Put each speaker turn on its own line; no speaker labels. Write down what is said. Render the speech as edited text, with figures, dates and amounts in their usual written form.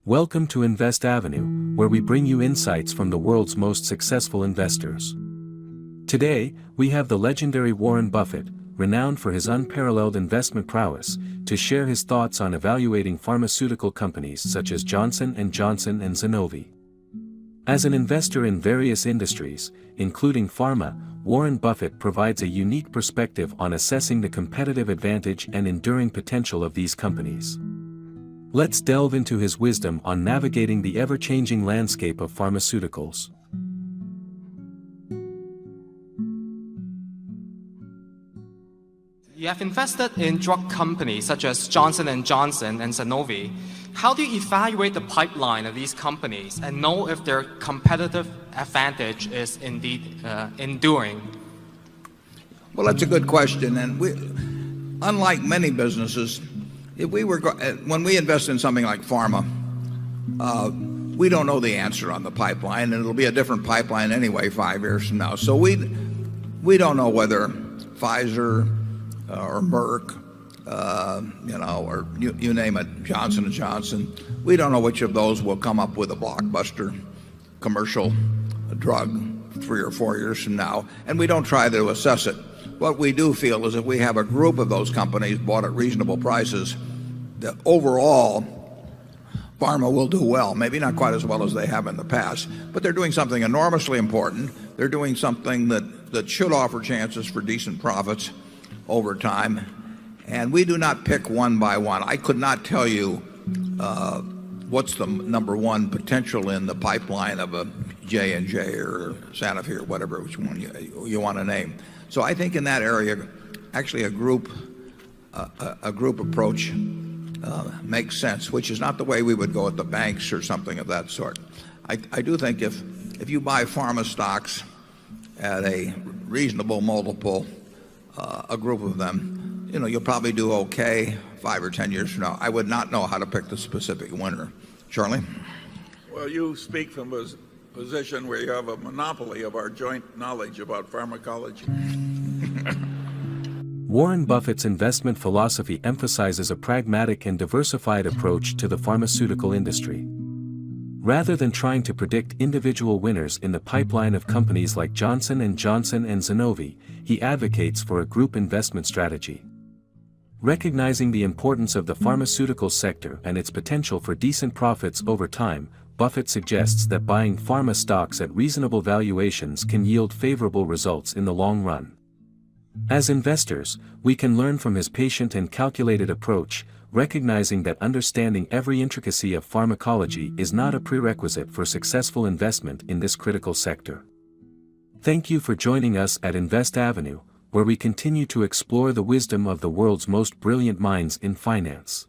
Welcome to Invest Avenue, where we bring you insights from the world's most successful investors. Today, we have the legendary Warren Buffett, renowned for his unparalleled investment prowess, to share his thoughts on evaluating pharmaceutical companies such as Johnson & Johnson and Sanofi. As an investor in various industries, including pharma, Warren Buffett provides a unique perspective on assessing the competitive advantage and enduring potential of these companies. Let's delve into his wisdom on navigating the ever-changing landscape of pharmaceuticals.
You have invested in drug companies such as Johnson & Johnson and Sanofi. How do you evaluate the pipeline of these companies and know if their competitive advantage is indeed enduring?
Well, that's a good question. And unlike many businesses, when we invest in something like pharma, we don't know the answer on the pipeline, and it'll be a different pipeline anyway 5 years from now. So we don't know whether Pfizer or Merck, or you name it, Johnson & Johnson, we don't know which of those will come up with a blockbuster commercial drug 3 or 4 years from now, and we don't try to assess it. What we do feel is if we have a group of those companies bought at reasonable prices, that overall pharma will do well. Maybe not quite as well as they have in the past, but they're doing something enormously important. They're doing something that should offer chances for decent profits over time. And we do not pick one by one. I could not tell you what's the number one potential in the pipeline of a J&J or Sanofi or whatever, which one you want to name. So I think in that area, actually a group approach makes sense, which is not the way we would go at the banks or something of that sort. I do think if you buy pharma stocks at a reasonable multiple, a group of them, you'll probably do okay 5 or 10 years from now. I would not know how to pick the specific winner. Charlie?
Well, you speak from a position where you have a monopoly of our joint knowledge about pharmacology.
Warren Buffett's investment philosophy emphasizes a pragmatic and diversified approach to the pharmaceutical industry. Rather than trying to predict individual winners in the pipeline of companies like Johnson & Johnson and Sanofi, he advocates for a group investment strategy. Recognizing the importance of the pharmaceutical sector and its potential for decent profits over time, Buffett suggests that buying pharma stocks at reasonable valuations can yield favorable results in the long run. As investors, we can learn from his patient and calculated approach, recognizing that understanding every intricacy of pharmacology is not a prerequisite for successful investment in this critical sector. Thank you for joining us at Invest Avenue, where we continue to explore the wisdom of the world's most brilliant minds in finance.